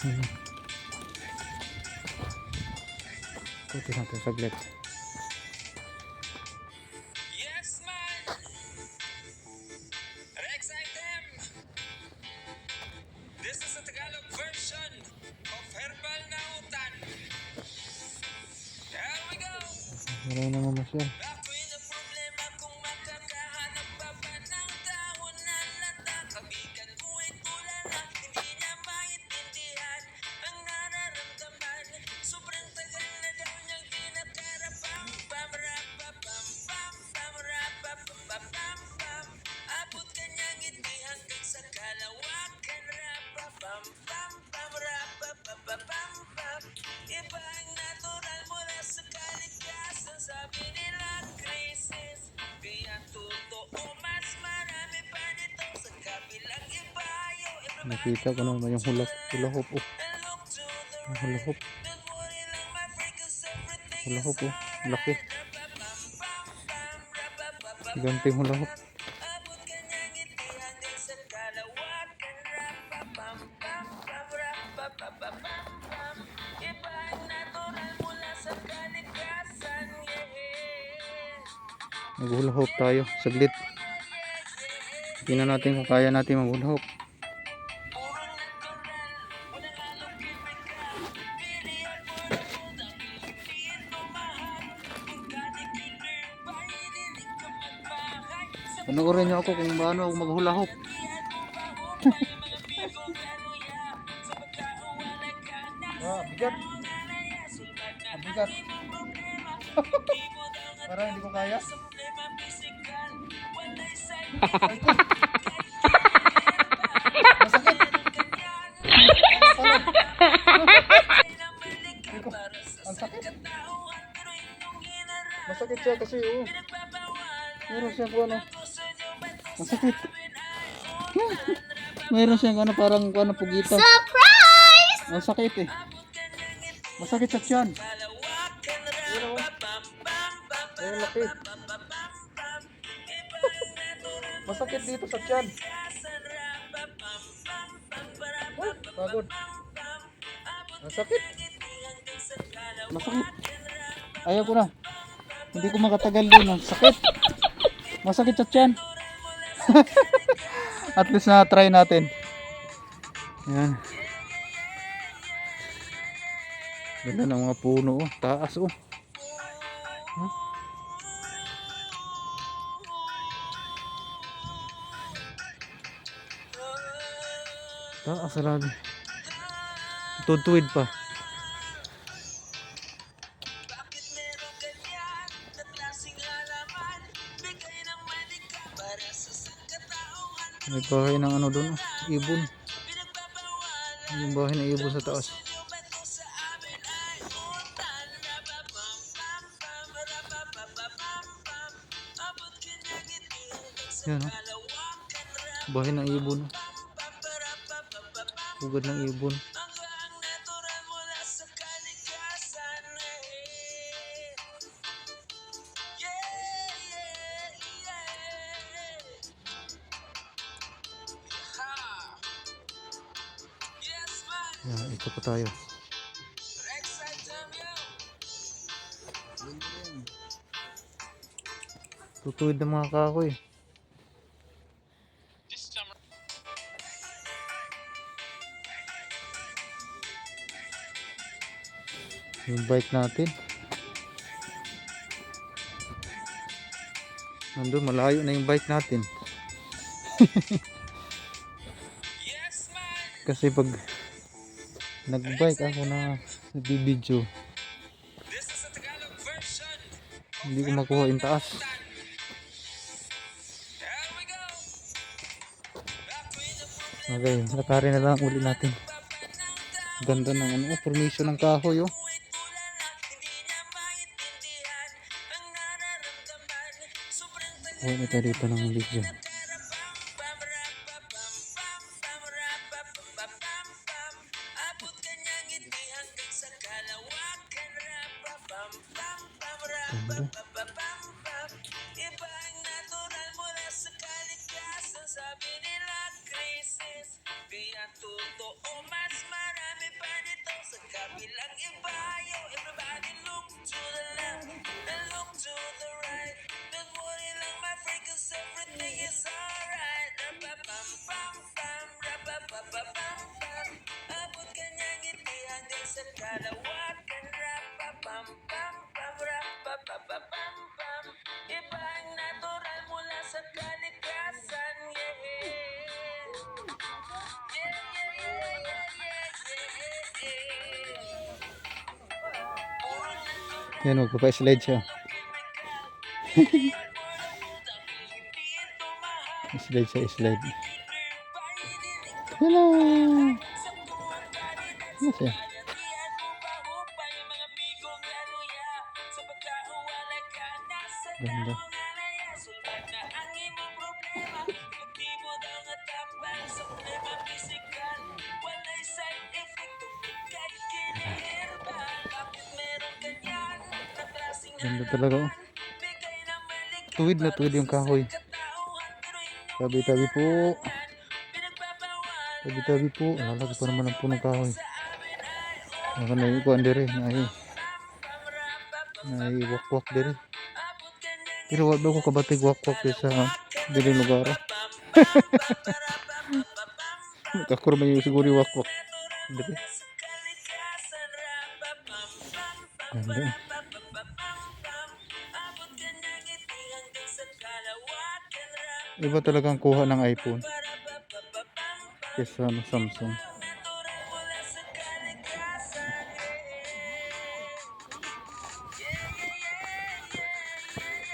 Puti natin saglit. Maray naman masyal. Nakita ko naman yung hula hop oh. Yung hula hop. Hula hop oh. Laki. Ganting hula hop. Mag-hula hop tayo. Saglit. Tingnan natin kung kaya natin mag-hula hop. Panoorin niyo ako kung paano ako mag-hula hop. Bigat. Bigat. Parang hindi ko kaya. Masakit. Ang sakit. Masakit siya kasi oh. Meron siya po ano. Masakit. Meron siya ano parang ano pugita. Surprise! Ang sakit eh. Masakit sa tiyan. Ayun laki. Masakit dito sa tiyan. Pagod. Masakit. Masakit. Ayaw ko na. Hindi ko makatagal din. Sakit. Masakit sa tiyan. At least na try natin. Yan. Ganda ng mga puno oh. Taas oh. Huh? Taas lagi. Tutuwid pa. May bahay ng ano doon, ibon. Yung bahay ng ibon sa taas. Yan o. Bahay ng ibon. Hugad ng ibon. Yan, ito pa tayo. Tutuwid ng mga kahoy. Yung bike natin nandun, malayo na yung bike natin. Kasi pag nagbike ako na nagbibideo hindi ko makuha yung taas. Okay, lakarin na lang ulit natin. Ganda ng ano, formation ng kahoy oh. Ito dito ng video. Ganda. Yan, magpapa-slide siya. Slide siya, slide. Hello! Ano siya? Ganda. Ganda talaga oh. Tuwid na tuwid yung kahoy. Tabi-tabi po. Tabi-tabi po. Lalaki pa naman ang punong kahoy. Naka na yung kuhan diri. Naiwakwak diri. Pero wala ko kabatig wakwak sa diling lugar. Kakurma yung siguro yung wakwak diri. Ganda. Iba talagang kuha ng iPhone kesa Samsung.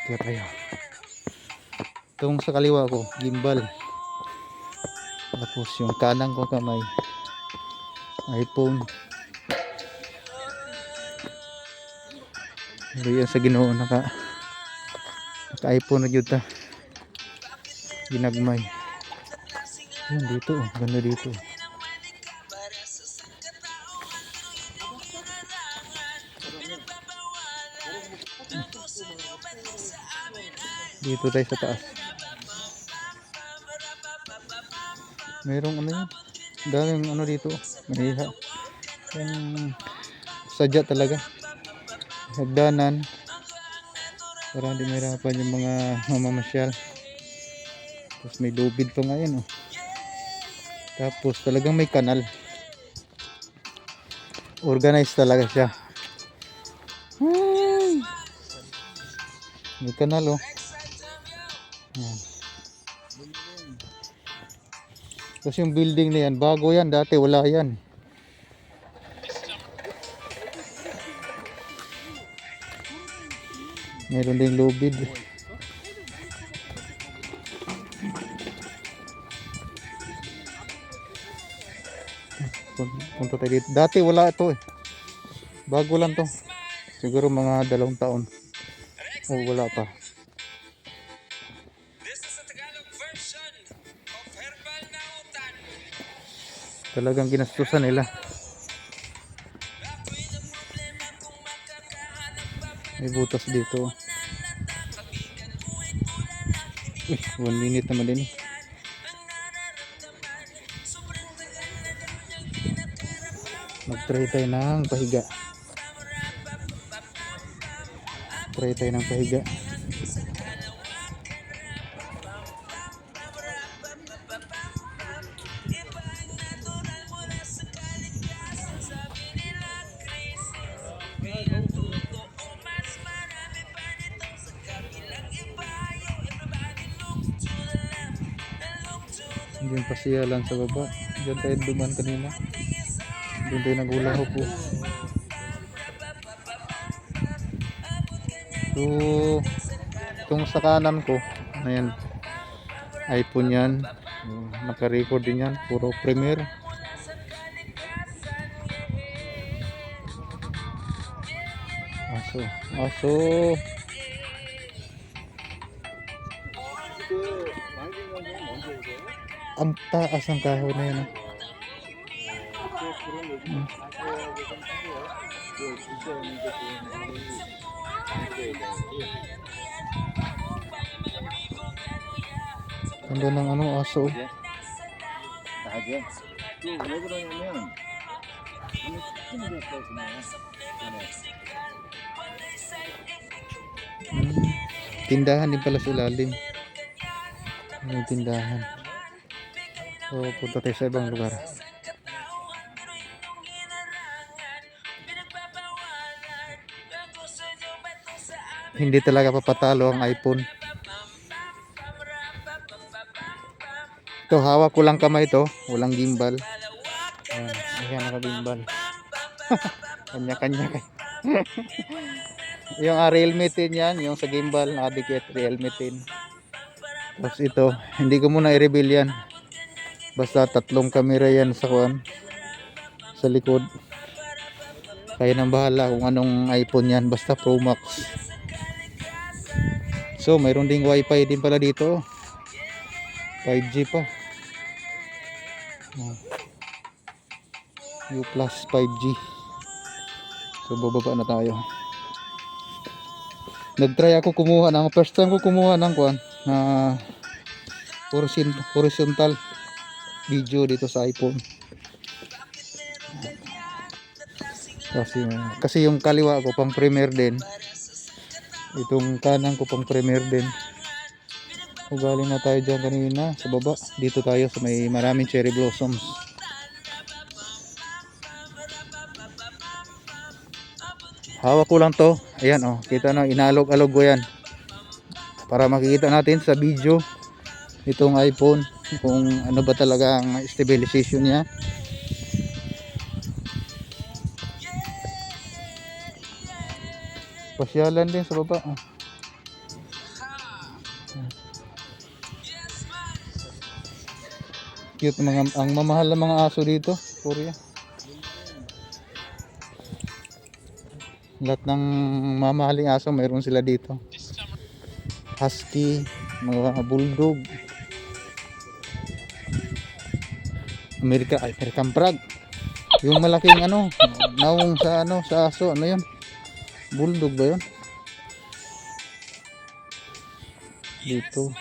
Kaya tayo. Itong sa kaliwa ko, gimbal. Tapos yung kanang ko kamay, iPhone. Pero yan sa Ginoo naka iPhone na dito. Ginagmay. Yan dito, ganda dito. Dito tayo sa taas. Merong ano yan? Daming ano dito. Maniha. Yung sadya talaga. Hagdanan. Para hindi mahirapan yung mga mamamasyal. Tapos may lubid pa nga yan oh. Tapos talagang may kanal. Organized talaga siya. Ay! May kanal oh. Yan. Tapos yung building na yan, bago yan, dati wala yan. Meron ding lubid. Punta tayo dito. Dati wala ito eh. Bago lang to. Siguro mga 2 taon. O wala pa. Talagang ginastusan nila. May butas dito. Uy, 1 minute naman din eh. Mag-try tayo ng pahiga. Try tayo ng pahiga. Diyan pasyalan sa baba. Diyan tayo duman kanina. Diyan tayo nagulaho po. So, itong sa kanan ko, ayan, iPhone yan. Naka-record din yan. Puro Premiere. Aso. Ang taas ng kahoy na yan. Ganda ng ano, aso. aja. Tuh, gue kurang nyaman. Ini dia tuh sebenarnya. Hmm. Tindahan din pala sa ilalim. Yung tindahan. So, punta tayo sa ibang lugar. Hindi talaga papatalo ang iPhone. Ito, hawak ko lang kamay ito. Walang gimbal. Ayan, ayan naka-gimbal. Kanya-kanya kay. Yung Realme 10 yan, yung sa gimbal, nakadikit Realme 10. Tapos ito, hindi ko muna i-reveal yan. Basta tatlong camera yan sa kuan, sa likod. Kaya nang bahala kung anong iPhone yan, basta Pro Max. So, mayroon ding wifi din pala dito. 5G pa. U plus 5G. So, bababa na tayo. Nagtry ako kumuha ng, first time ko kumuha ng kuan na horizontal video dito sa iPhone. Kasi yung kaliwa ko pang premiere din. Itong kanan ko pang premiere din. Galing na tayo dyan kanina sa baba. Dito tayo sa may maraming cherry blossoms. Hawak ko lang to. Ayan oh, kita na, inalog-alog ko yan. Para makikita natin sa video itong iPhone kung ano ba talaga ang stabilization niya. Pasyalan din sa baba. Cute mga, ang mamahal ng mga aso dito, Korea. Lahat ng mamahaling aso mayroon sila dito. Husky, mga bulldog. American Prague. Yung malaking ano, naong sa ano, sa aso, ano 'yun? Bulldog ba 'yun? Dito.